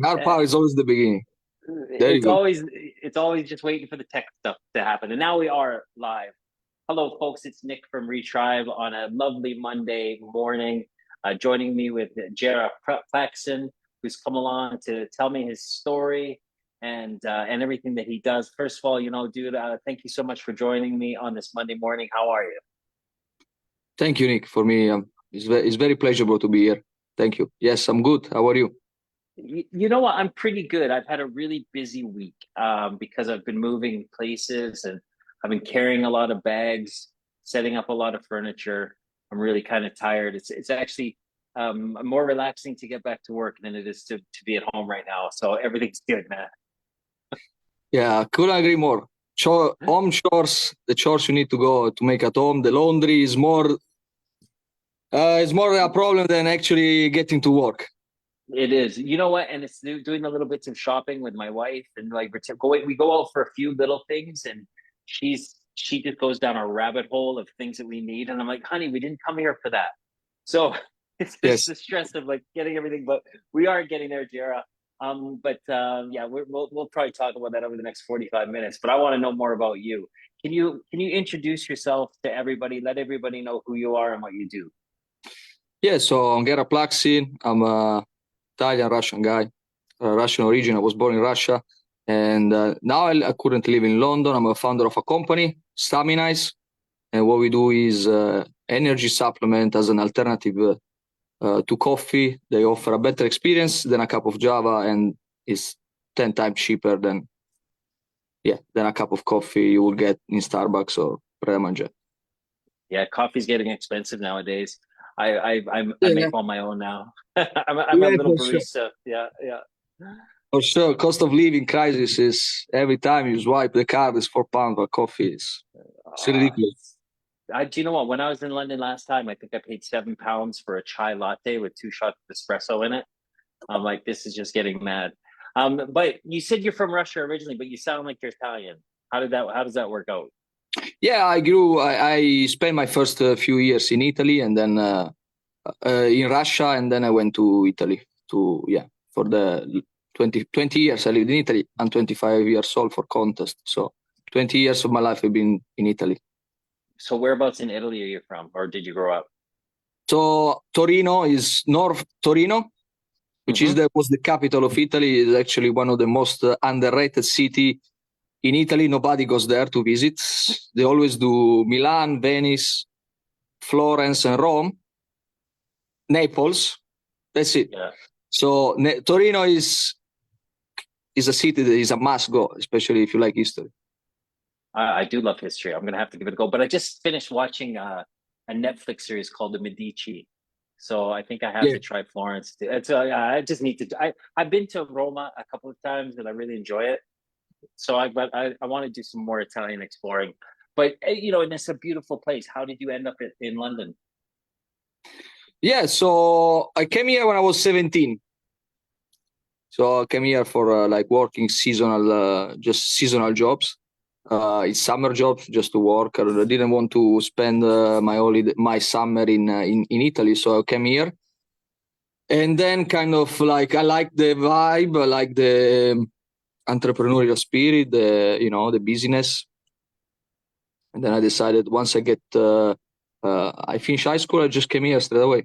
Hard power is always the beginning. Very It's good. always it's always just waiting for the tech stuff to happen. And now we are live. Hello, folks. It's Nick from Retribe on a lovely Monday morning. Joining me with Jara Plaxon, who's come along to tell me his story and everything that he does. First of all, dude, thank you so much for joining me on this Monday morning. How are you? Thank you, Nick. For me, it's very pleasurable to be here. Thank you. Yes, I'm good. How are you? You know what? I'm pretty good. I've had a really busy week because I've been moving places and I've been carrying a lot of bags, setting up a lot of furniture. I'm really kind of tired. It's actually more relaxing to get back to work than it is to be at home right now. So everything's good, man. Yeah, couldn't agree more. Home chores, the chores you need to go to make at home, the laundry is more a problem than actually getting to work. It is. You know what? And it's doing the little bits of shopping with my wife, and like we go out for a few little things, and she just goes down a rabbit hole of things that we need, and I'm like, honey, we didn't come here for that. So it's just Yes. the stress of like getting everything, but we are getting there, Jara. But yeah, we'll probably talk about that over the next 45 minutes. But I want to know more about you. Can you introduce yourself to everybody? Let everybody know who you are and what you do. Yeah, so I'm Gera Plaxin. I'm a Italian Russian guy, Russian origin. I was born in Russia, and now I currently live in London. I'm a founder of a company, Staminize, and what we do is energy supplement as an alternative to coffee. They offer a better experience than a cup of Java, and is 10 times cheaper than a cup of coffee you will get in Starbucks or Premanger. Yeah, coffee's getting expensive nowadays. I Yeah, make all my own now. I'm a yeah, little barista. Yeah, yeah. for sure. Cost of living crisis is every time you swipe the card is £4 for coffee. It's Uh, ridiculous. do you know what? When I was in London last time, I think I paid £7 for a chai latte with 2 shots of espresso in it. I'm like, this is just getting mad. But you said you're from Russia originally, but you sound like you're Italian. How does that work out? Yeah, I spent my first few years in Italy and then in Russia, and then I went to Italy for the 20 years I lived in Italy. I'm 25 years old for contest. So 20 years of my life have been in Italy. So whereabouts in Italy are you from, or did you grow up? So Torino is North Torino, which Mm-hmm. was the capital of Italy. Is actually one of the most underrated city in Italy. Nobody goes there to visit. They always do Milan, Venice, Florence, and Rome. Naples. That's it. Yeah. So Torino is a city that is a must go, especially if you like history. I do love history. I'm gonna have to give it a go. But I just finished watching a Netflix series called The Medici, so I think I have Yeah. to try Florence too. I just need to. I've been to Roma a couple of times and I really enjoy it. So I want to do some more Italian exploring. But and it's a beautiful place. How did you end up in London? Yeah, so I came here when I was 17. So I came here for like working just seasonal jobs. It's summer jobs just to work. I didn't want to spend my summer in Italy, so I came here. And then kind of like I like the vibe, I like the entrepreneurial spirit, the business. And then I decided once I finished high school, I just came here straight away.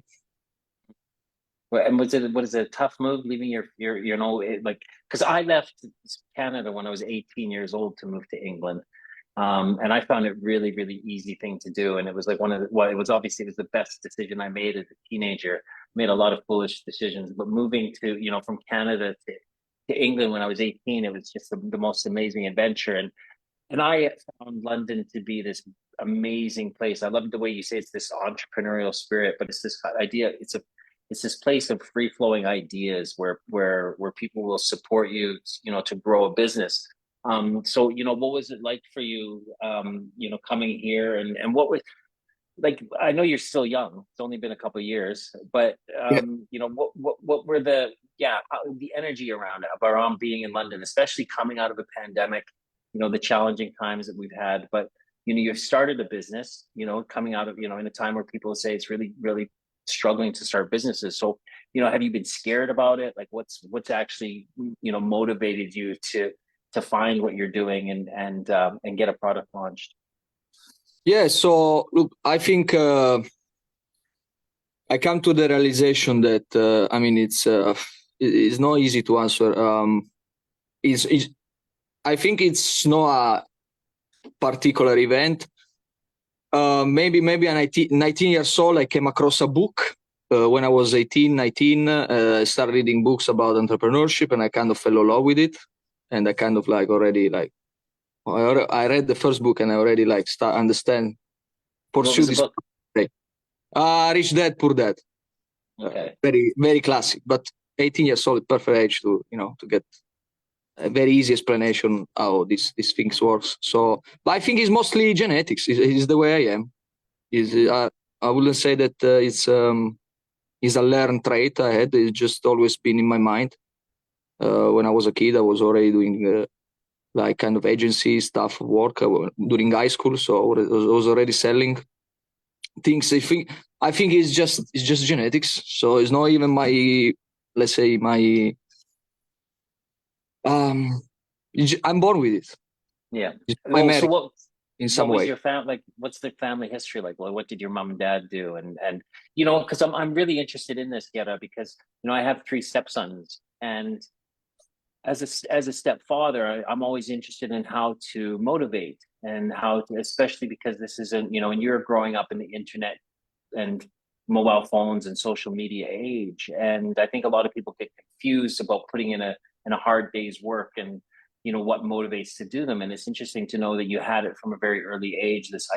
And was it a tough move leaving like because I left Canada when I was 18 years old to move to England. And I found it really, really easy thing to do. And it was like it was the best decision I made as a teenager. Made a lot of foolish decisions, but moving from Canada to England when I was 18, it was just the most amazing adventure. And I found London to be this amazing place. I love the way you say it's this entrepreneurial spirit, but it's this idea. It's this place of free flowing ideas where people will support you, to grow a business. So what was it like for you, coming here and what was like? I know you're still young; it's only been a couple of years, but Yeah. what were the energy around being in London, especially coming out of a pandemic, the challenging times that we've had, but you've started a business, coming out of in a time where people say it's really really struggling to start businesses. So, have you been scared about it? Like, what's actually, motivated you to find what you're doing and get a product launched? Yeah, so look, I think I come to the realization that I mean it's not easy to answer. Is I think it's not a particular event. Maybe at 19 years old, I came across a book. When I was 18, 19, I started reading books about entrepreneurship, and I kind of fell in love with it. And I kind of like already like I read the first book, and I already like start understand What pursue was the this. book? Rich Dad Poor Dad. Okay. Very very classic, but 18 years old, perfect age to to get a very easy explanation how these things works. So, but I think it's mostly genetics. Is the way I am. Is I wouldn't say that it's a learned trait I had. It's just always been in my mind. When I was a kid, I was already doing like kind of agency stuff work during high school. So I was already selling things. I think it's just genetics. So it's not even my, let's say, my um. I'm born with it. Yeah. It's my Well, so merit in what some was way. your like what's the family history like? Well, what did your mom and dad do? And because I'm really interested in this, Gera, because I have three stepsons, and as a stepfather, I'm always interested in how to motivate and how to, especially because this isn't, and you're growing up in the internet and mobile phones and social media age. And I think a lot of people get confused about putting in a hard day's work and what motivates to do them. And it's interesting to know that you had it from a very early age. This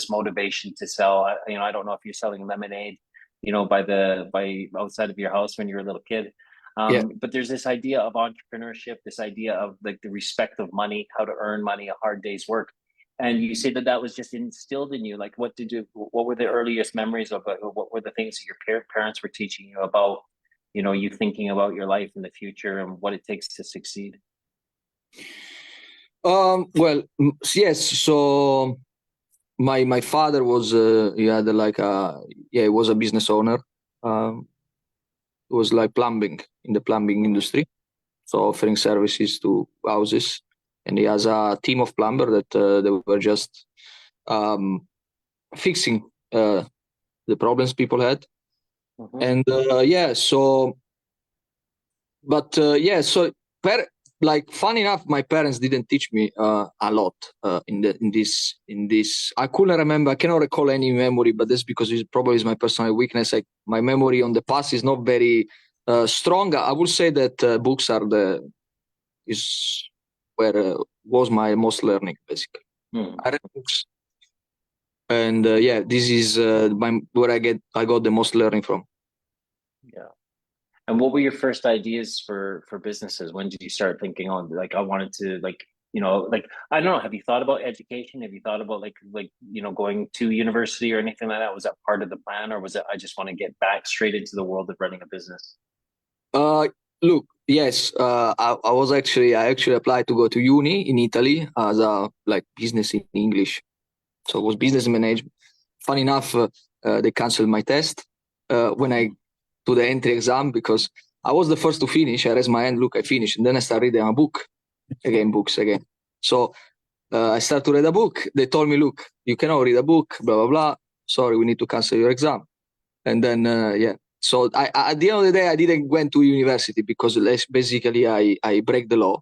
motivation to sell. I don't know if you're selling lemonade, by outside of your house when you're a little kid. Yeah. But there's this idea of entrepreneurship, this idea of like the respect of money, how to earn money, a hard day's work. And you say that was just instilled in you. Like, what were the earliest memories of it? What were the things that your parents were teaching you about, you thinking about your life in the future and what it takes to succeed? Well, yes. So my father was he had like a yeah he was a business owner. It was like plumbing in the plumbing industry, so offering services to houses. And he has a team of plumber that they were just um, fixing the problems people had. Mm-hmm. And yeah, so but yeah, so like fun enough, my parents didn't teach me a lot in this. I couldn't remember. I cannot recall any memory, but that's because it probably is my personal weakness. Like my memory on the past is not very strong. I would say that books are the is where was my most learning basically. Mm. I read books, and yeah, this is where I got the most learning from. Yeah. And what were your first ideas for businesses? When did you start thinking on like I wanted to like I don't know, have you thought about education? Have you thought about going to university or anything like that? Was that part of the plan, or was it I just want to get back straight into the world of running a business? Uh, Look, yes, I actually applied to go to uni in Italy as a like business in English. So it was business management. Funny enough, they canceled my test when I to the entry exam because I was the first to finish. I raised my hand, look, I finished, and then I started reading a book again, books again. So I started to read a book. They told me, look, you cannot read a book, blah blah blah. Sorry, we need to cancel your exam. And then yeah, so at the end of the day I didn't went to university because basically I break the law.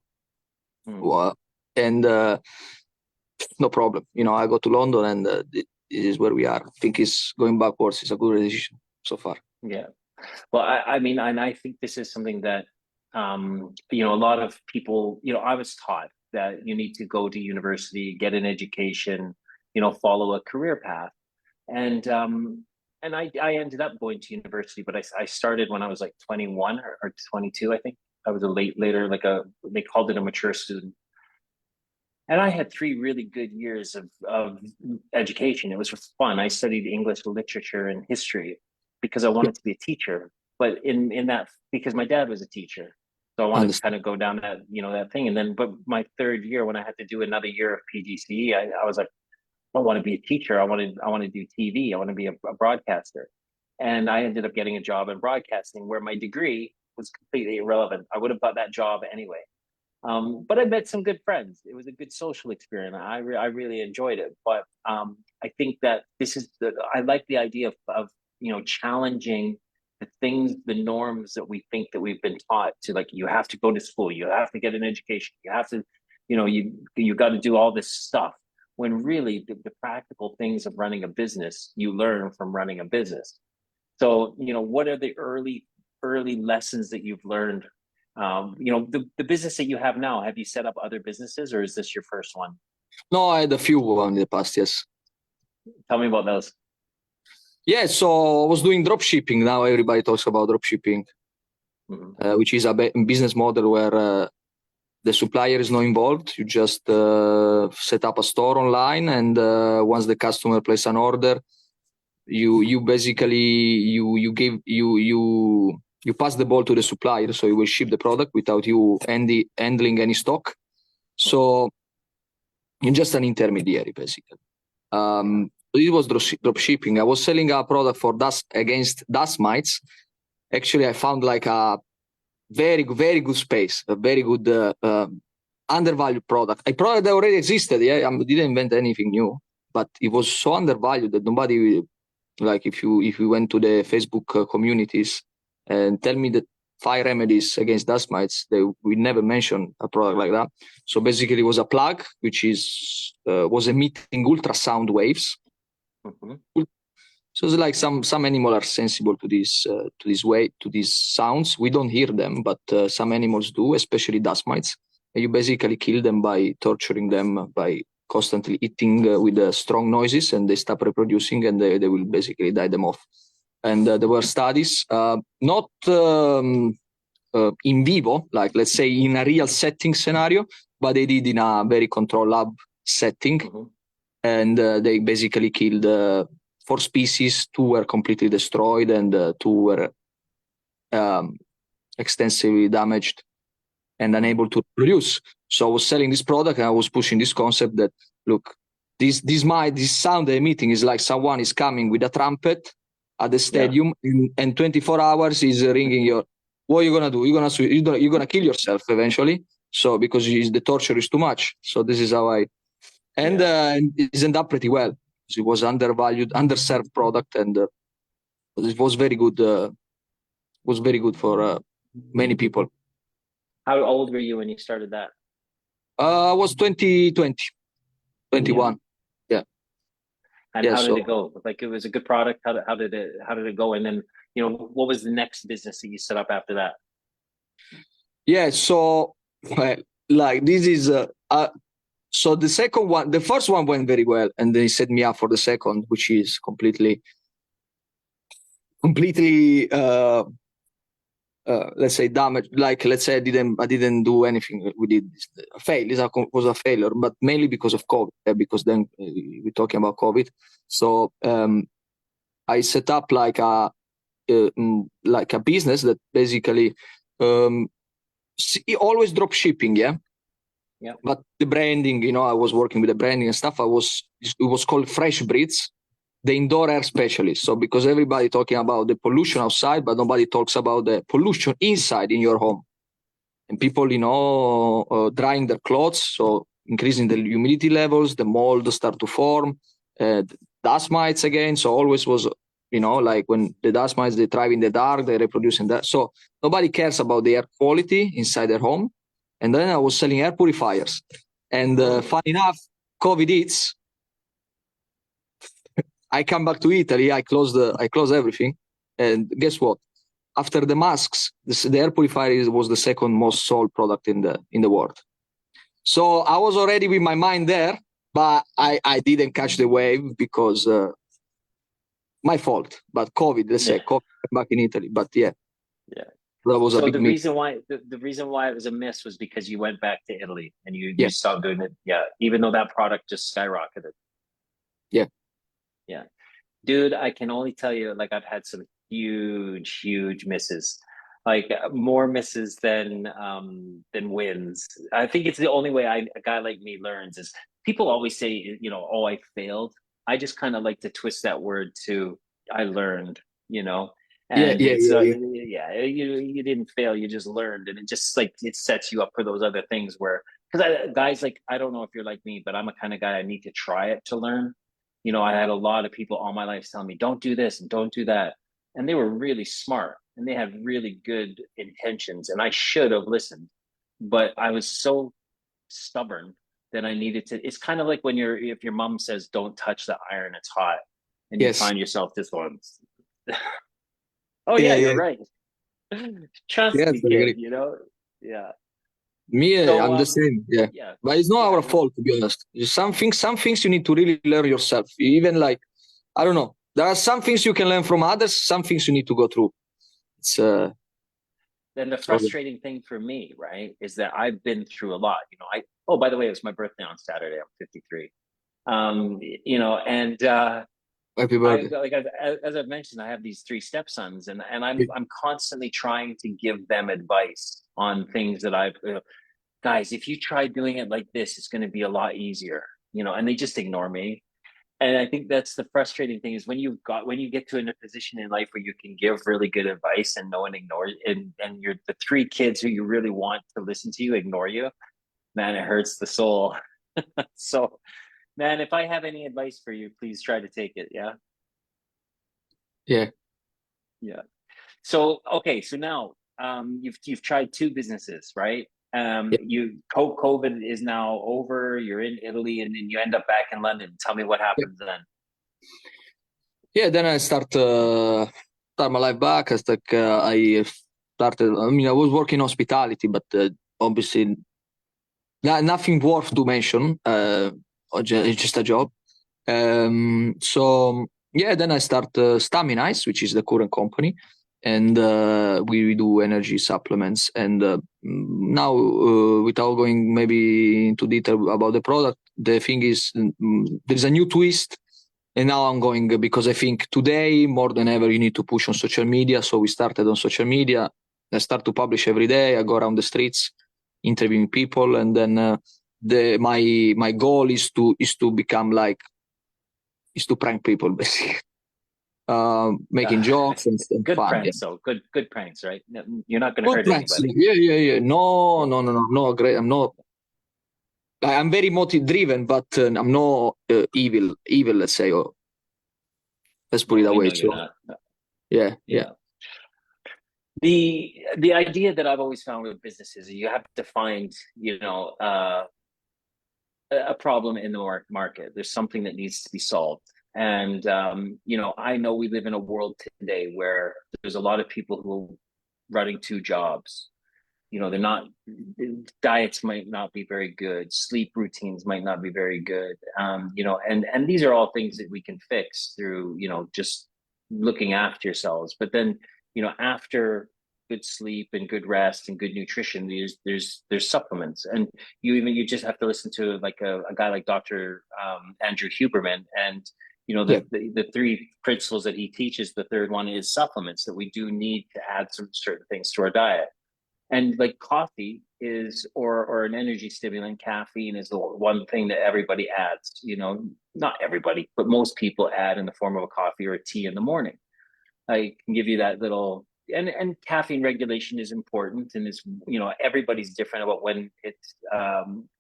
Hmm. uh, and no problem, I go to London, and this is where we are. I think it's going backwards is a good decision so far. Yeah. Well, I mean, and I think this is something that, a lot of people, I was taught that you need to go to university, get an education, follow a career path. And I ended up going to university, but I started when I was like 21 or 22, I think. I was a later, they called it a mature student. And I had 3 really good years of education. It was fun. I studied English literature and history because I Yeah, wanted to be a teacher. But in that, because my dad was a teacher, so I I wanted to kind understand. of go down that thing. And then, but my third year, when I had to do another year of PGCE, I was like, I want to be a teacher. I want to do TV. I want to be a broadcaster. And I ended up getting a job in broadcasting where my degree was completely irrelevant. I would have got that job anyway. But I met some good friends. It was a good social experience. I really enjoyed it. But I think that I like the idea of challenging the things, the norms that we think that we've been taught to, like, you have to go to school, you have to get an education, you have to, you got to do all this stuff. When really the practical things of running a business, you learn from running a business. So, what are the early lessons that you've learned? The business that you have now, have you set up other businesses, or is this your first one? No, I had a few in the past, yes. Tell me about those. Yeah, so I was doing drop shipping. Now everybody talks about drop shipping, which is a business model where the supplier is not involved. You just set up a store online, and once the customer places an order, you basically you pass the ball to the supplier, so you will ship the product without you handling any stock. So you're just an intermediary, basically. It was drop shipping. I was selling a product for dust against dust mites. Actually, I found like a very good space, a very good undervalued product. A product that already existed. Yeah, I didn't invent anything new, but it was so undervalued that nobody, like, if you went to the Facebook communities and tell me that 5 remedies against dust mites, we never mention a product like that. So basically, it was a plug which was emitting ultrasound waves. So it's like some animals are sensible to these sounds. We don't hear them, but some animals do, especially dust mites. And you basically kill them by torturing them, by constantly eating with strong noises, and they stop reproducing, and they will basically die them off. And there were studies, not in vivo, like, let's say, in a real setting scenario, but they did in a very controlled lab setting. And they basically killed 4 species. 2 were completely destroyed, and 2 were extensively damaged and unable to produce. So I was selling this product, and I was pushing this concept that, look, this sound they're emitting is like someone is coming with a trumpet at the stadium, and 24 hours is ringing what are you gonna do? You're gonna kill yourself eventually. So because the torture is too much. So this is how it ended up pretty well. It was undervalued, underserved product, and it was very good. Was very good for many people. How old were you when you started that? I was 21. Yeah. And how did it go? Like, it was a good product. How did it go? And then, what was the next business that you set up after that? Yeah. So, like, this is so the second one, the first one went very well, and then he set me up for the second, which is completely let's say damaged. Like, let's say I didn't do anything. We did fail. It was a failure, but mainly because of COVID. Because then we're talking about COVID. So I set up like a business that basically always drop shipping. Yeah. But the branding, I was working with the branding and stuff. It was called Fresh Breeds, the indoor air specialist. So because everybody talking about the pollution outside, but nobody talks about the pollution inside in your home. And people, drying their clothes, so increasing the humidity levels, the mold start to form, dust mites again. So always was, like, when the dust mites, they thrive in the dark, they reproduce in that. So nobody cares about the air quality inside their home. And then I was selling air purifiers. And funny enough, COVID hits. I come back to Italy. I closed everything. And guess what? After the masks, the air purifier was the second most sold product in the world. So I was already with my mind there, but I didn't catch the wave because my fault. But COVID, let's say, COVID back in Italy. But yeah. That was a big miss. The reason why it was a miss was because you went back to Italy and you stopped doing it. Yeah. Even though that product just skyrocketed. Yeah. Yeah. Dude, I can only tell you, like, I've had some huge misses, like more misses than wins. I think it's the only way a guy like me learns. Is people always say, oh, I failed. I just kind of like to twist that word to I learned. you know, Yeah, and yeah, it's yeah, yeah. yeah, you didn't fail, you just learned, and it just like it sets you up for those other things where because guys like I don't know if you're like me, but I'm a kind of guy I need to try it to learn. You know, I had a lot of people all my life telling me don't do this and don't do that, and they were really smart and they had really good intentions, and I should have listened, but I was so stubborn that I needed to. It's kind of like when if your mom says don't touch the iron, it's hot, and you Yes. find yourself just going, oh Yeah, yeah, you're yeah. right. Trust me, Yes, I kid. agree. You know, yeah. Me, So I'm the same. Yeah, yeah, but it's not yeah, our fault to be honest. Some things you need to really learn yourself. Even like I don't know. There are some things you can learn from others. Some things you need to go through. It's then the so frustrating thing for me, right, is that I've been through a lot. You know, I oh by the way, it was my birthday on Saturday. I'm 53. You know, and happy I birthday. like as I've mentioned, I have these three stepsons, and Yeah. I'm constantly trying to give them advice on things that I've guys, if you try doing it like this, it's going to be a lot easier, you know, and they just ignore me. And I think that's the frustrating thing is when you get to a position in life where you can give really good advice and no one ignores and you're the three kids who you really want to listen to you ignore you, man, it hurts the soul. So, man, if I have any advice for you, please try to take it. Yeah. Yeah. Yeah. So okay, so now you've tried two businesses, right? Yeah. COVID is now over. You're in Italy, and then you end up back in London. Tell me what Yeah. happens then. Yeah, then I start my life back. I started. I mean, I was working hospitality, but obviously nothing worth to mention. It's just a job. So yeah, then I start Staminize, which is the current company, and we do energy supplements. And now, without going maybe into detail about the product, the thing is there is a new twist. And now I'm going because I think today more than ever you need to push on social media. So we started on social media. I start to publish every day. I go around the streets interviewing people, and then the my goal is to become like is to prank people basically, making jokes and Good fun. Yeah, pranks, so good pranks, right? No, you're not going to good hurt pranks. anybody. Yeah, yeah, yeah. No, Yeah, no, no, no, no. Great. I'm not. I'm very motive driven, but I'm not evil. Evil, let's say, or let's put it no, that we way. know you're So not. yeah, yeah, Yeah. The idea that I've always found with businesses, you have to find, you know, a problem in the market. There's something that needs to be solved. And you know, I know we live in a world today where there's a lot of people who are running two jobs. You know, they're not diets might not be very good, sleep routines might not be very good. You know, and these are all things that we can fix through, you know, just looking after yourselves. But then, you know, after good sleep and good rest and good nutrition, there's supplements, and you just have to listen to like a guy like Dr. Andrew Huberman, and you know yeah, the three principles that he teaches. The third one is supplements, that we do need to add some certain things to our diet. And like coffee is or an energy stimulant, caffeine is the one thing that everybody adds, you know, not everybody, but most people add in the form of a coffee or a tea in the morning. I can give you that little, and caffeine regulation is important, and it's, you know, everybody's different about when it's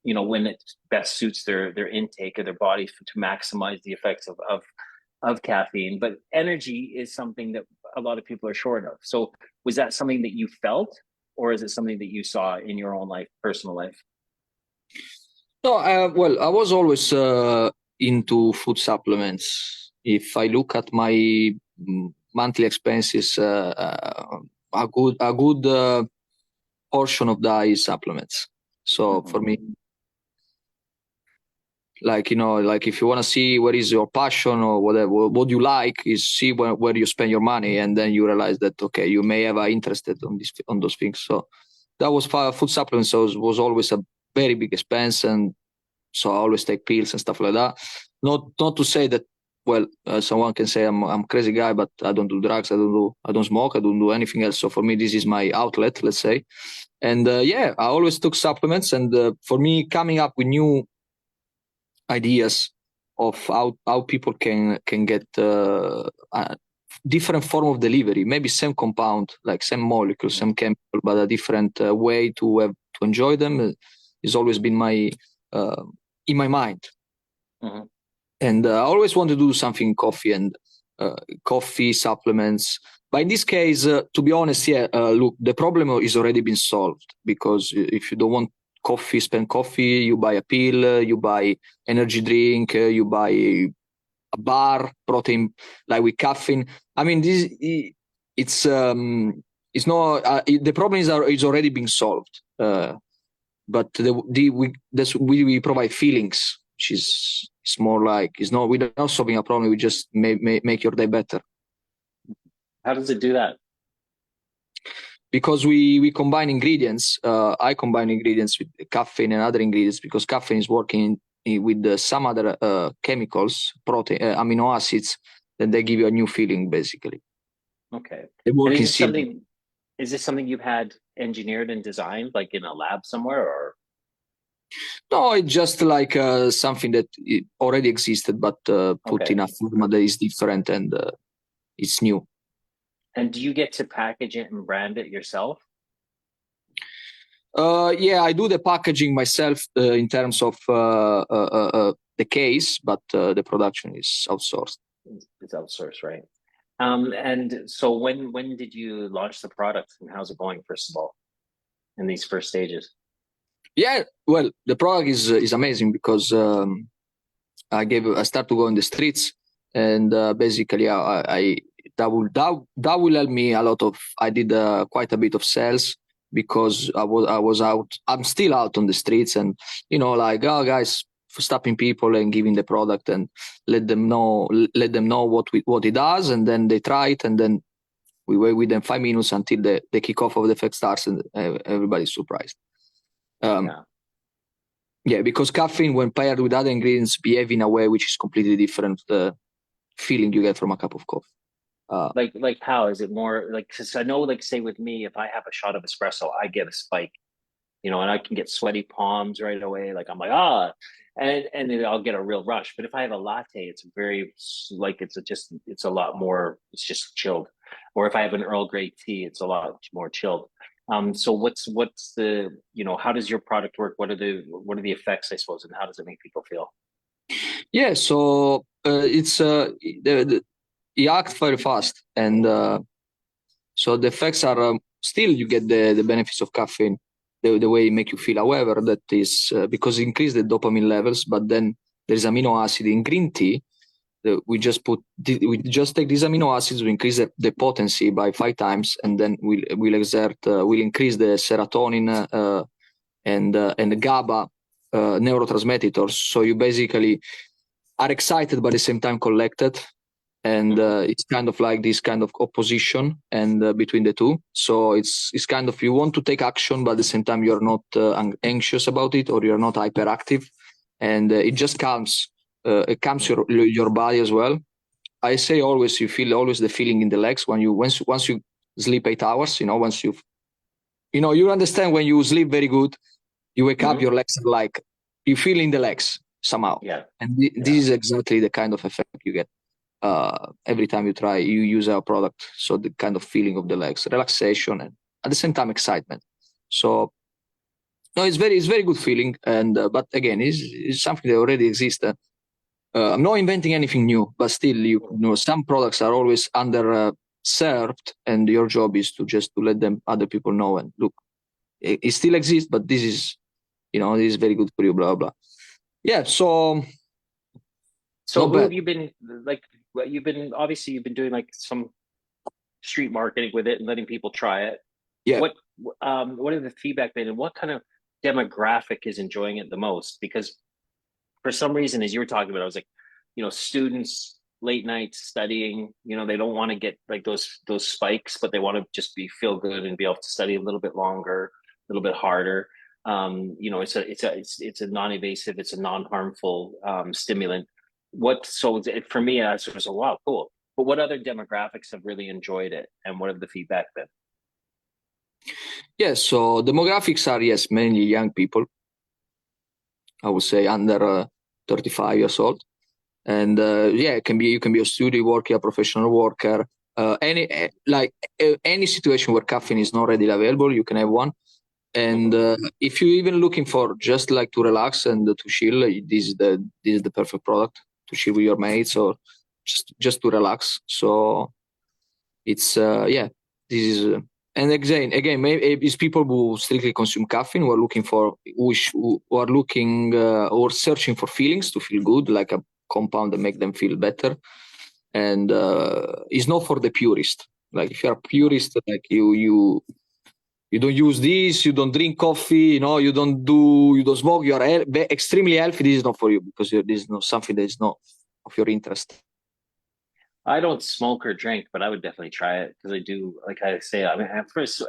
you know, when it best suits their intake of their body to maximize the effects of caffeine. But energy is something that a lot of people are short of. So was that something that you felt, or is it something that you saw in your own life, personal life? no, well, I was always into food supplements. If I look at my monthly expenses, a good portion of that is supplements. So for Mm-hmm. me, like like if you want to see what is your passion or whatever, what you like, is see where you spend your money, and then you realize that okay, you may have interested on those things. So that was food supplements. So was always a very big expense, and so I always take pills and stuff like that. Not to say that, well, someone can say I'm crazy guy, but I don't do drugs, I don't smoke, I don't do anything else. So for me, this is my outlet, let's say. And yeah, I always took supplements, and for me, coming up with new ideas of how people can get different form of delivery, maybe same compound, like same molecule, same chemical, but a different way to enjoy them has always been in my mind. Mm-hmm. And I always want to do something in coffee and coffee supplements. But in this case, to be honest, look, the problem is already been solved, because if you don't want coffee, spend coffee, you buy a pill, you buy energy drink, you buy a bar, protein, like with caffeine. I mean, it's not, the problem is already being solved. But we provide feelings, which is it's more like, we're not solving a problem, we just make your day better. How does it do that? Because we combine ingredients. I combine ingredients with caffeine and other ingredients, because caffeine is working with some other chemicals, protein, amino acids, then they give you a new feeling, basically. Okay. They work And in synergy. is this something you've had engineered and designed, like in a lab somewhere, or? No, it's just like something that already existed, but put in a format that is different, and it's new. And do you get to package it and brand it yourself? Yeah, I do the packaging myself in terms of the case, but the production is outsourced. It's outsourced, right? And so when did you launch the product, and how's it going, first of all, in these first stages? Yeah, well, the product is amazing, because I start to go in the streets, and basically that will help me a lot of. I did quite a bit of sales, because I was out. I'm still out on the streets, and like, oh guys, stopping people and giving the product, and let them know what it does, and then they try it, and then we wait with them 5 minutes until the kickoff of the effect starts, and everybody's surprised. Yeah, because caffeine, when paired with other ingredients, behave in a way which is completely different the feeling you get from a cup of coffee. Like how is it more like? Because I know, like, say with me, if I have a shot of espresso, I get a spike, and I can get sweaty palms right away. Like I'm like, and then I'll get a real rush. But if I have a latte, it's very like it's a lot more. It's just chilled. Or if I have an Earl Grey tea, it's a lot more chilled. So what's the how does your product work? What are the effects, I suppose, and how does it make people feel? Yeah, so it's it acts very fast, and so the effects are still, you get the benefits of caffeine, the way it make you feel. However, that is because it increase the dopamine levels, but then there's amino acid in green tea. We just take these amino acids, we increase the potency by 5 times, and then we'll increase the serotonin and the GABA neurotransmitters. So you basically are excited, but at the same time collected, and it's kind of like this kind of opposition and between the two. So it's kind of, you want to take action, but at the same time you're not anxious about it, or you're not hyperactive, and it just calms. It calms your body as well. I say always, you feel always the feeling in the legs once you sleep 8 hours. Once you understand, when you sleep very good, you wake up, your legs are like, you feel in the legs somehow. Yeah. And this is exactly the kind of effect you get every time you use our product. So the kind of feeling of the legs, relaxation, and at the same time excitement. So no, it's very good feeling. And but again, it's something that already exists. I'm not inventing anything new, but still, some products are always under served, and your job is to let them, other people know, and look, it still exists, but this is very good for you, blah blah. Yeah, so who have you been, like, you've been doing like some street marketing with it and letting people try it. Yeah. What are the feedback been, and what kind of demographic is enjoying it the most? Because for some reason, as you were talking about, I was like, students late nights studying, they don't want to get like those spikes, but they want to just feel good and be able to study a little bit longer, a little bit harder. It's a non-invasive, it's a non-harmful stimulant. For me, I sort of said, wow, cool. But what other demographics have really enjoyed it, and what have the feedback been? Yes, so demographics are, yes, mainly young people. I would say under 35 years old, and you can be a studio worker, a professional worker, any situation where caffeine is not readily available, you can have one. And if you're even looking for just like to relax and to chill, this is the perfect product to chill with your mates or just to relax. So it's yeah, this is and again maybe it's people who strictly consume caffeine who are looking for who are looking or searching for feelings to feel good, like a compound that make them feel better. And it's not for the purist. Like if you're a purist, like you don't use this, you don't drink coffee, you don't smoke, you are extremely healthy, this is not for you, because this is not something that is not of your interest. I don't smoke or drink, but I would definitely try it because I do. Like I say, I mean, at first,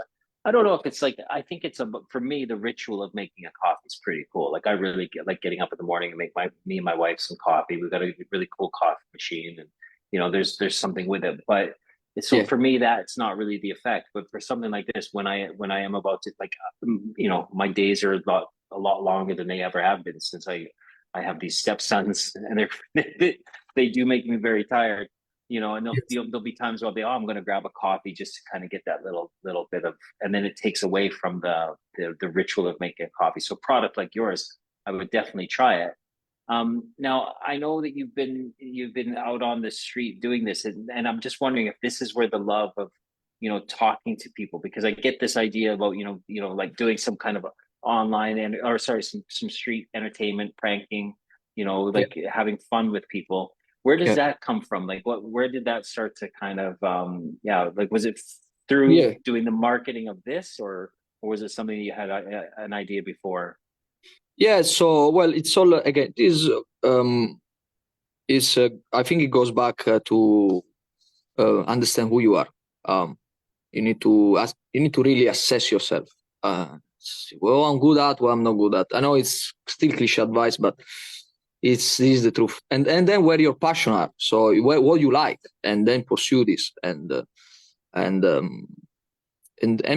I don't know if it's like. I think it's for me. The ritual of making a coffee is pretty cool. Like I really like getting up in the morning and make me and my wife some coffee. We've got a really cool coffee machine, and there's something with it. But so Yeah, for me, that's not really the effect. But for something like this, when I am about to like, my days are a lot longer than they ever have been since I have these stepsons, and they do make me very tired. And yes, there'll be times where I'll be, oh, I'm going to grab a coffee just to kind of get that little bit of, and then it takes away from the ritual of making a coffee. So, product like yours, I would definitely try it. Now I know that you've been out on the street doing this, and I'm just wondering if this is where the love of, talking to people, because I get this idea about, like doing some kind of online or sorry, some street entertainment, pranking, yeah, like having fun with people. Where does yeah, that come from? Like where did that start to kind of yeah, like was it through yeah. doing the marketing of this, or was it something you had an idea before? Yeah, so well, it's all again. This is I think it goes back to understand who you are. Um, you need to really assess yourself. Well, I'm good at, what I'm not good at. I know it's still cliche advice, but this is the truth. And then where your passion are. So what you like, and then pursue this. And and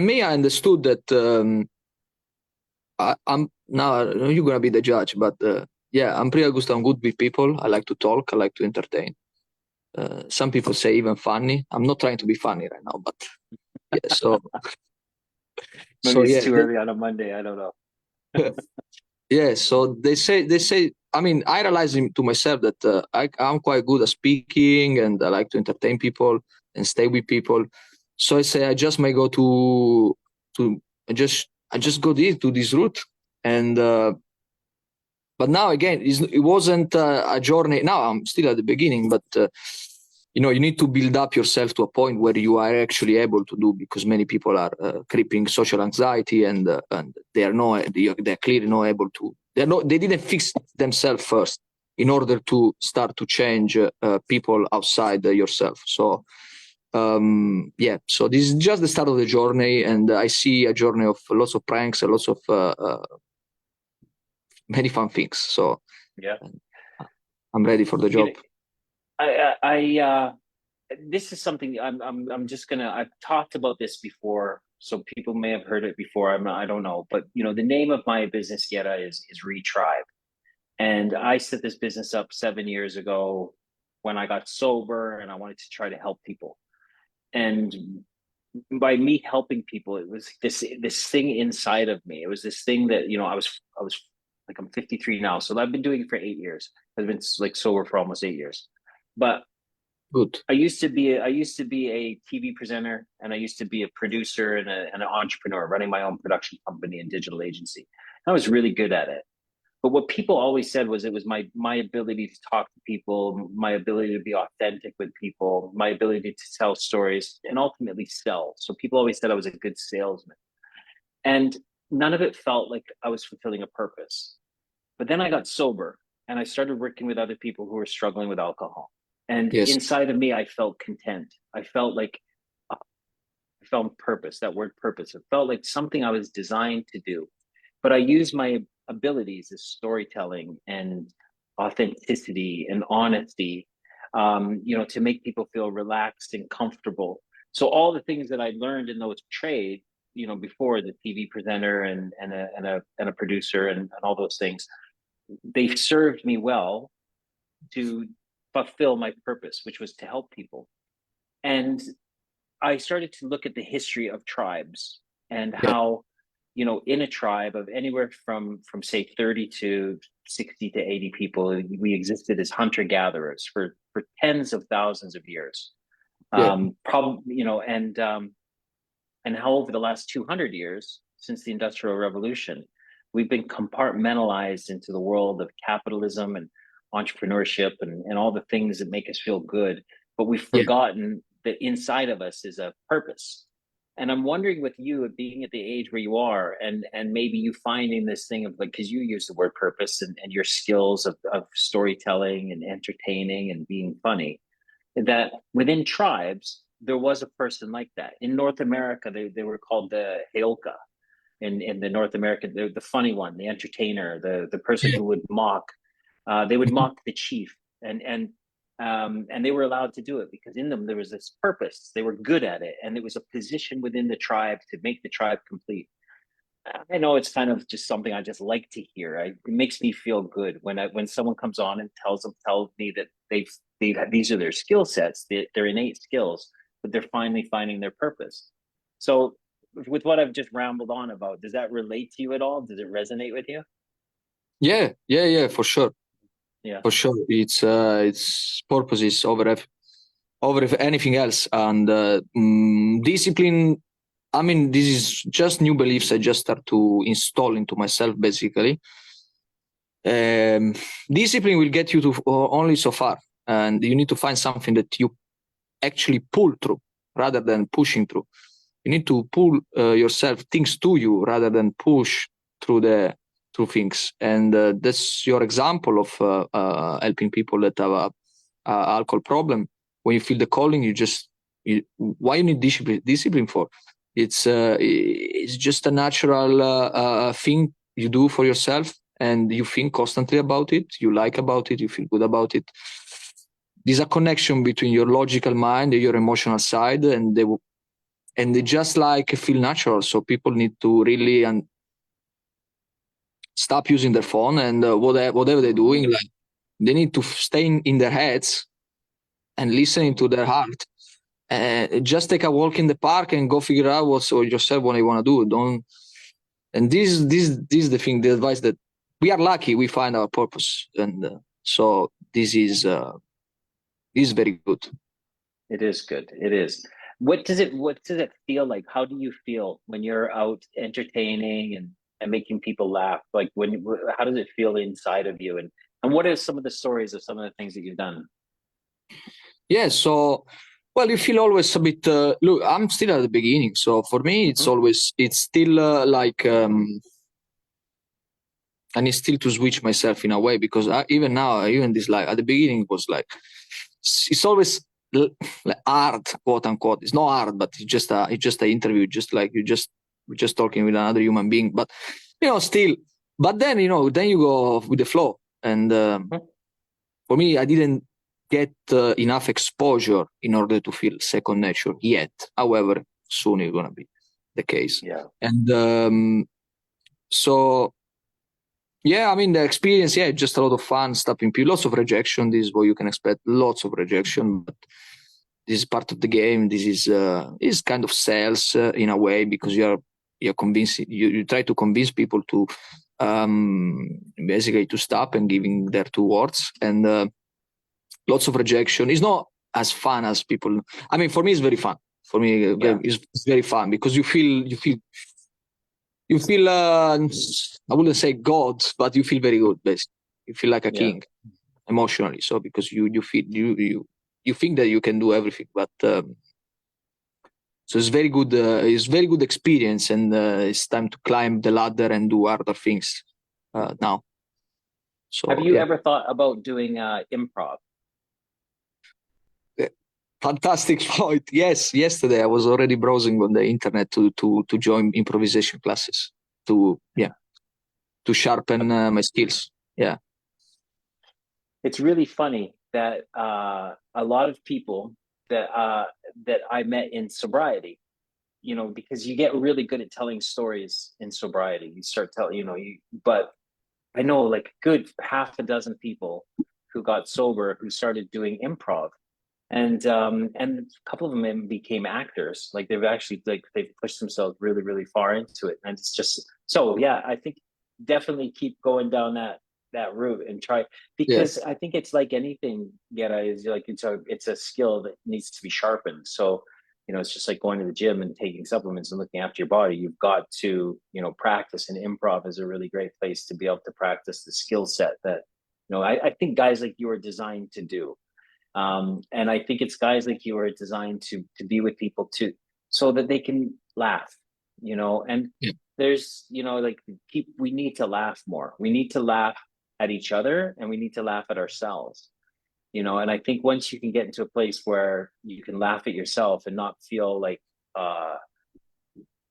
me, I understood that. I'm now you're gonna be the judge, but yeah, I'm pretty good. I'm good with people. I like to talk. I like to entertain. Some people say even funny. I'm not trying to be funny right now, but yeah. So Maybe it's yeah, too early on a Monday. I don't know. yeah. So they say. I mean, I realize to myself that I'm quite good at speaking, and I like to entertain people and stay with people. So I say I just may go to I just go to this route. And but now again, it wasn't a journey. Now I'm still at the beginning, but you need to build up yourself to a point where you are actually able to do, because many people are creeping social anxiety, and they're clearly not able to. They didn't fix themselves first in order to start to change people outside yourself. So yeah, so this is just the start of the journey, and I see a journey of lots of pranks and lots of many fun things. So Yeah. I'm ready for the You know, job. I this is something I'm just gonna I've talked about this before, so people may have heard it before. I don't know, but the name of my business Yeta is Retribe, and I set this business up 7 years ago when I got sober and I wanted to try to help people. And by me helping people, it was this thing inside of me. It was this thing that I was like, I'm 53 now, so I've been doing it for 8 years. I've been like sober for almost 8 years, but Good. I used to be a TV presenter, and I used to be a producer and an entrepreneur running my own production company and digital agency. I was really good at it. But what people always said was it was my ability to talk to people, my ability to be authentic with people, my ability to tell stories and ultimately sell. So people always said I was a good salesman. And none of it felt like I was fulfilling a purpose. But then I got sober and I started working with other people who were struggling with alcohol. And Yes. inside of me, I felt content. I felt like I found purpose, that word purpose. It felt like something I was designed to do. But I used my abilities as storytelling and authenticity and honesty, to make people feel relaxed and comfortable. So all the things that I learned in those trades, before the TV presenter and a producer and all those things, they served me well to fulfill my purpose, which was to help people. And I started to look at the history of tribes and Yeah, how, in a tribe of anywhere from say 30 to 60 to 80 people, we existed as hunter gatherers for tens of thousands of years. yeah, Probably, and how over the last 200 years since the Industrial Revolution, we've been compartmentalized into the world of capitalism and entrepreneurship and all the things that make us feel good, but we've yeah, forgotten that inside of us is a purpose. And I'm wondering, with you being at the age where you are, and maybe you finding this thing of, like, because you use the word purpose, and your skills of storytelling and entertaining and being funny, that within tribes there was a person like that. In North America, they were called the Heoka. In the North American, the funny one, the entertainer, the person yeah. who would mock. They would Mhm. mock the chief, and they were allowed to do it because in them there was this purpose. They were good at it, and it was a position within the tribe to make the tribe complete. I know it's kind of just something I just like to hear. It makes me feel good when someone comes on and tells me that they've these are their skill sets, their innate skills, but they're finally finding their purpose. So, with what I've just rambled on about, does that relate to you at all? Does it resonate with you? Yeah, yeah, yeah, for sure, Yeah. for sure. It's purposes over anything else, and discipline. I mean, this is just new beliefs I just start to install into myself, basically. Um, Discipline will get you to only so far, and you need to find something that you actually pull through rather than pushing through. You need to pull yourself things to you rather than push through the through things. And that's your example of helping people that have a alcohol problem. When you feel the calling, why you need discipline for? It's just a natural thing you do for yourself, and you think constantly about it. You like about it. You feel good about it. There's a connection between your logical mind and your emotional side, and they just like feel natural. So people need to really stop using their phone, and whatever they're doing, like they need to stay in their heads and listening to their heart. Just take a walk in the park and go figure out what's or yourself what you want to do. Don't. And this is the thing, the advice that we are lucky we find our purpose, and so this is very good. It is good. It is. What does it feel like? How do you feel when you're out entertaining and making people laugh? Like, how does it feel inside of you? And what are some of the stories of some of the things that you've done? Yeah. So, well, you feel always a bit. Look, I'm still at the beginning, so for me, Hmm. it's still like I need still to switch myself in a way because even now, even this like at the beginning was like it's always like hard, quote unquote. It's not hard, but it's just an interview, just like we're just talking with another human being. But still. But then then you go with the flow, and for me, I didn't get enough exposure in order to feel second nature yet. However, soon it's gonna be the case, Yeah. and so yeah, I mean the experience, yeah, just a lot of fun, stopping people, lots of rejection. This is what you can expect, lots of rejection, but this is part of the game. This is kind of sales in a way because you're convincing you try to convince people to basically to stop and giving their two words and lots of rejection. It's not as fun as people. I mean, for me, it's very fun. For me, Yeah. it's very fun because you feel I wouldn't say God, but you feel very good. Basically, you feel like a Yeah. king emotionally. So because you feel you think that you can do everything, but so it's very good. It's very good experience, and it's time to climb the ladder and do other things now. Have So you yeah. ever thought about doing improv? Fantastic point. Yes, yesterday I was already browsing on the internet to join improvisation classes to to sharpen my skills. Yeah, It's really funny that a lot of people that I met in sobriety, because you get really good at telling stories in sobriety. You start telling, but I know like good half a dozen people who got sober who started doing improv. and a couple of them became actors. Like they've actually like they've pushed themselves really really far into it, and it's just so yeah. I think definitely keep going down that route and try, Yeah. because I think it's like anything. Geta is like it's a skill that needs to be sharpened. So it's just like going to the gym and taking supplements and looking after your body. You've got to practice, and improv is a really great place to be able to practice the skill set that I think guys like you are designed to do. And I think it's guys like you are designed to be with people too, so that they can laugh, and Yeah. there's, like we need to laugh more. We need to laugh at each other, and we need to laugh at ourselves, and I think once you can get into a place where you can laugh at yourself and not feel like uh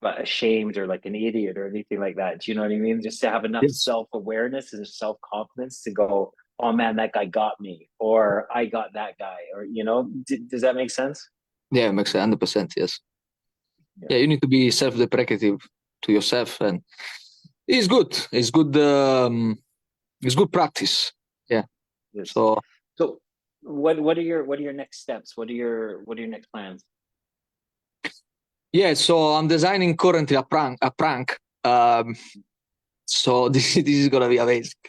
ashamed or like an idiot or anything like that. Do you know what I mean? Just to have enough Yes. self-awareness and self-confidence to go, oh man, that guy got me, or I got that guy, or does that make sense? Yeah, it makes 100%. Yes. Yeah. Yeah, you need to be self-deprecative to yourself, and it's good. It's good. It's good practice. Yeah. Yes. So So what are your next steps? What are your next plans? yeah, so I'm designing currently a prank. So this is gonna be amazing.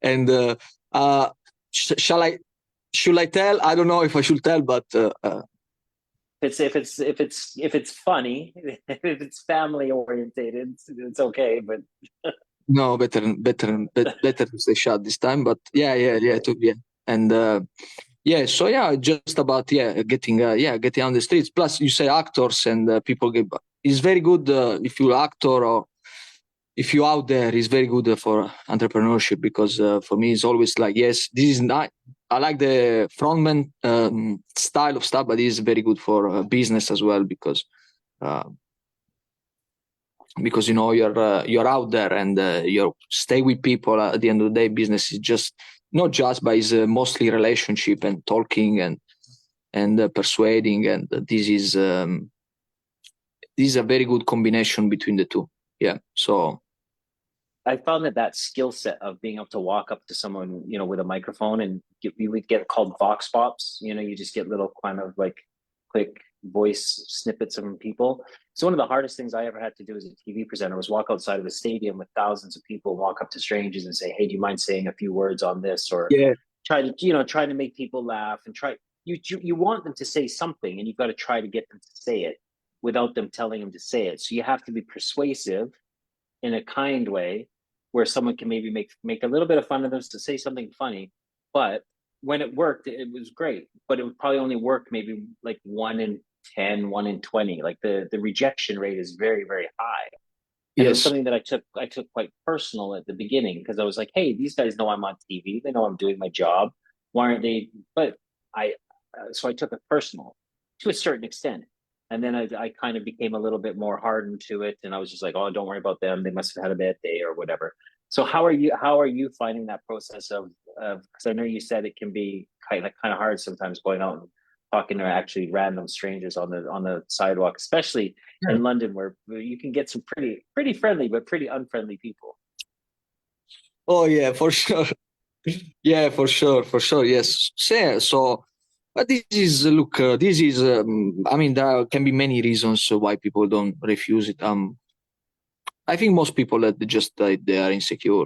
And shall I? Should I tell? I don't know if I should tell, but If it's funny, if it's family orientated, it's okay. But no, better to stay shut this time. But yeah. And yeah, so yeah, just about getting on the streets. Plus, you say actors and people get. It's very good if you're actor or if you're out there. It's very good for entrepreneurship because for me, it's always like, yes, this is not. I like the frontman style of stuff, but it's very good for business as well uh, because you're out there and you stay with people. At the end of the day, business is just not just, but it's mostly relationship and talking and persuading, and this is a very good combination between the two. Yeah. So I found that skill set of being able to walk up to someone, with a microphone, and we would get called vox pops. You just get little kind of like quick voice snippets from people. So one of the hardest things I ever had to do as a TV presenter was walk outside of a stadium with thousands of people, walk up to strangers and say, "Hey, do you mind saying a few words on this?" Or yeah, try to make people laugh, and you want them to say something, and you've got to try to get them to say it without them telling them to say it. So you have to be persuasive in a kind way, where someone can maybe make a little bit of fun of them to say something funny. But when it worked, it was great. But it would probably only work maybe like 1 in 10, 1 in 20. Like the rejection rate is very, very high. And it was yes, something that I took quite personal at the beginning, because I was like, hey, these guys know I'm on TV. They know I'm doing my job. Why aren't they? But so I took it personal to a certain extent. And then I kind of became a little bit more hardened to it. And I was just like, oh, don't worry about them. They must have had a bad day or whatever. So how are you finding that process because I know you said it can be kind of hard sometimes going out and talking to actually random strangers on the sidewalk, especially yeah. in London, where you can get some pretty friendly but pretty unfriendly people. Oh yeah, for sure. Yeah, for sure. Yes. So, but this is look. This is. I mean, there can be many reasons why people don't refuse it. I think most people that they are insecure,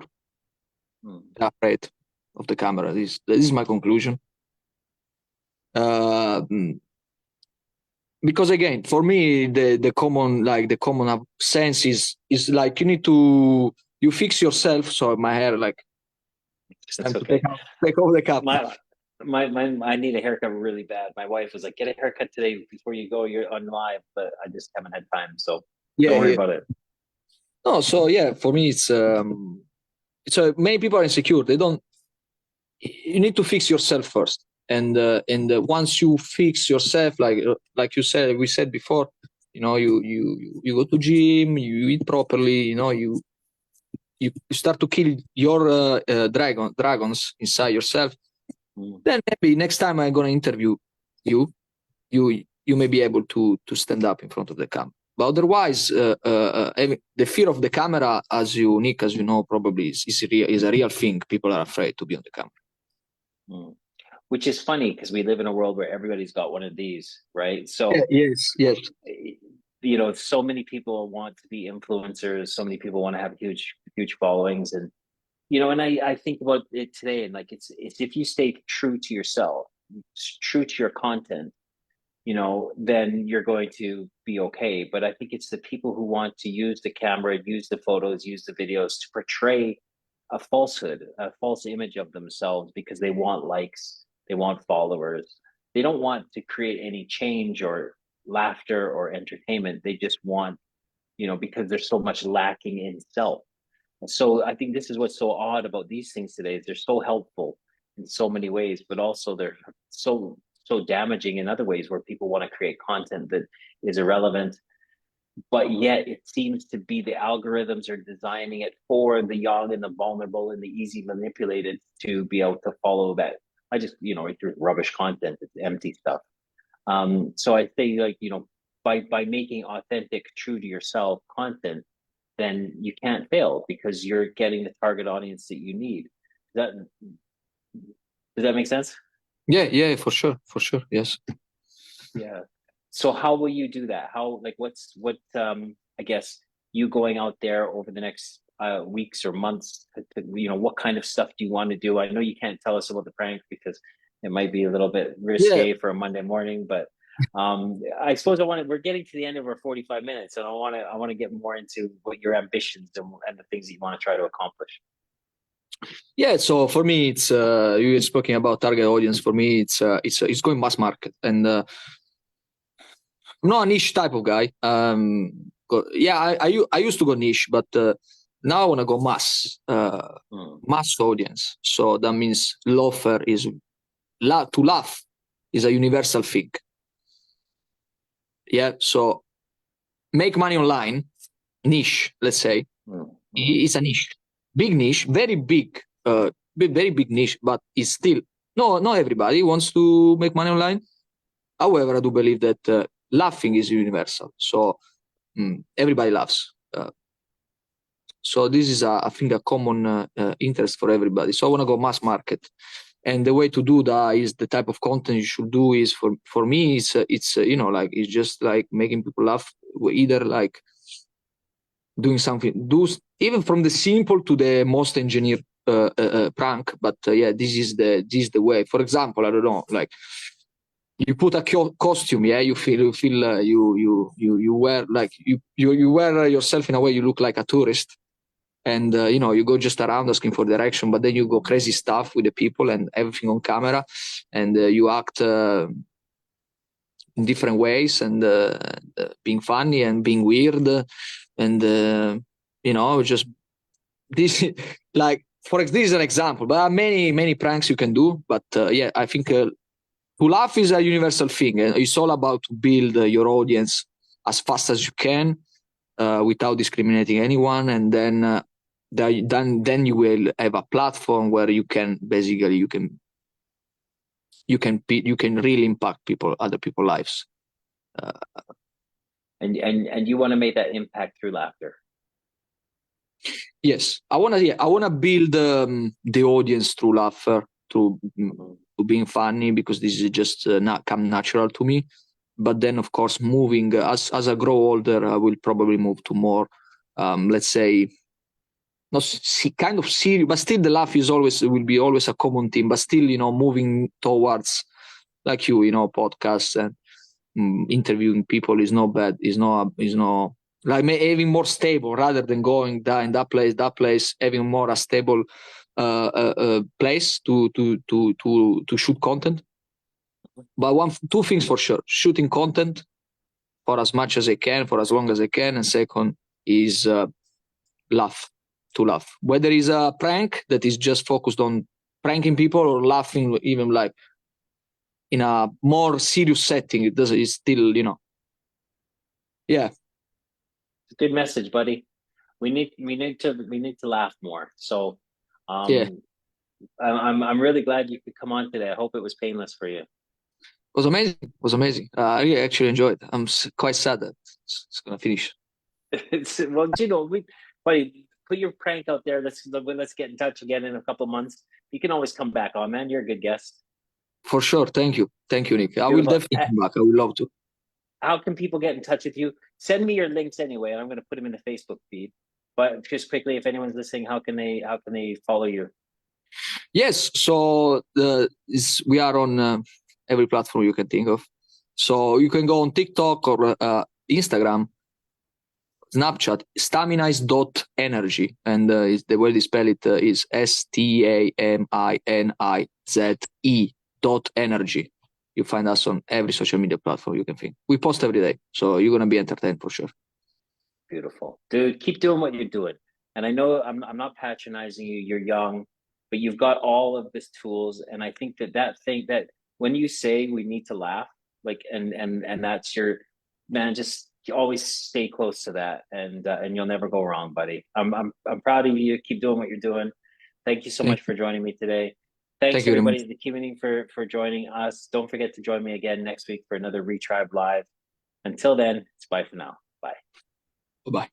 Hmm. they're afraid of the camera. This is my conclusion. Uh, mm, because again, for me, the common sense is like you fix yourself. So my hair, like, it's time That's to okay. take off the cap. My I need a haircut really bad. My wife was like, "Get a haircut today before you go. You're on live," but I just haven't had time, so don't Yeah, worry yeah. about it. No, so yeah, for me it's many people are insecure. They don't. You need to fix yourself first, and once you fix yourself, like you said, we said before, you go to gym, you eat properly, you start to kill your dragons inside yourself. Mm. Then maybe next time I'm gonna interview you, you may be able to stand up in front of the camera. But otherwise, the fear of the camera, as unique as you know, probably is a real thing. People are afraid to be on the camera. Mm. which is funny because we live in a world where everybody's got one of these, right? Yeah, So, yes, yes. so many people want to be influencers, so many people want to have huge followings, and and I think about it today, and like it's if you stay true to yourself, true to your content, then you're going to be okay. But I think it's the people who want to use the camera, use the photos, use the videos to portray a falsehood, a false image of themselves because they want likes, they want followers. They don't want to create any change or laughter or entertainment. They just want, because there's so much lacking in self. And so I think this is what's so odd about these things today is they're so helpful in so many ways, but also they're so damaging in other ways where people want to create content that is irrelevant, but yet it seems to be the algorithms are designing it for the young and the vulnerable and the easy manipulated to be able to follow that. It's rubbish content, it's empty stuff. So I think like, by making authentic, true to yourself content, then you can't fail because you're getting the target audience that you need. Does that make sense? Yeah, yeah, for sure, yes. Yeah. So how will you do that? How like what I guess you going out there over the next weeks or months what kind of stuff do you want to do? I know you can't tell us about the prank because it might be a little bit Yeah, risque for a Monday morning, but I suppose we're getting to the end of our 45 minutes and I want to get more into what your ambitions and the things that you want to try to accomplish. yeah. So for me, it's you were speaking about target audience. For me, it's going mass market, and I'm not a niche type of guy. Yeah, I used to go niche, but now I want to go mass audience. So that means laughter is to laugh is a universal thing. Yeah, so make money online, niche, let's say, is a niche, big niche, very big, very big niche, but it's still no, not everybody wants to make money online. However, I do believe that laughing is universal, so everybody laughs. So this is, I think, a common interest for everybody. So I want to go mass market, and the way to do that is the type of content you should do is for me it's like it's just like making people laugh, either like doing something, do even from the simple to the most engineered prank. But yeah, this is the way. For example, I don't know, like you put a costume, yeah, you feel you wear like you wear yourself in a way you look like a tourist, and you go just around asking for direction, but then you go crazy stuff with the people and everything on camera, and you act in different ways, and being funny and being weird, and just this like this is an example, but there are many pranks you can do. But yeah, I think to laugh is a universal thing. It's all about to build your audience as fast as you can, without discriminating anyone, and then you will have a platform where you can basically you can really impact other people's lives. Uh, And you want to make that impact through laughter. yes, I wanna build the audience through laughter, through being funny, because this is just not come natural to me. But then, of course, moving as I grow older, I will probably move to more, let's say, not kind of serious, but still the laugh will be always a common theme. But still, moving towards like podcasts and interviewing people is not bad. Is not like having more stable rather than going in that place, having more a stable place to shoot content. But two things for sure: shooting content for as much as I can, for as long as I can, and second is laugh to laugh. Whether it's a prank that is just focused on pranking people, or laughing even like in a more serious setting, it's still yeah. It's a good message, buddy. We need to laugh more. So Yeah, it I'm really glad you could come on today. I hope it was painless for you. was amazing. It was amazing. I really actually enjoyed it. I'm quite sad that it's gonna finish. Well, buddy, put your prank out there. Let's get in touch again in a couple months. You can always come back on, man. You're a good guest. For sure. Thank you. Thank you, Nick. I will Beautiful. definitely come back. I would love to. How can people get in touch with you? Send me your links anyway. I'm going to put them in the Facebook feed. But just quickly, if anyone's listening, how can they follow you? Yes. So we are on every platform you can think of. So you can go on TikTok or Instagram, Snapchat, staminize.energy. And the way they spell it is STAMINIZE.energy. You find us on every social media platform you can think. We post every day. So you're going to be entertained for sure. Beautiful. Dude, keep doing what you're doing. And I know I'm not patronizing you. You're young, but you've got all of this tools. And I think that thing that when you say we need to laugh, like and that's your man, just always stay close to that and you'll never go wrong, buddy. I'm proud of you. Keep doing what you're doing. Thank you so Thank much for joining me today. Thank Thanks you very much. everybody at the community for joining us. Don't forget to join me again next week for another Retribe Live. Until then, it's bye for now. Bye. Bye-bye.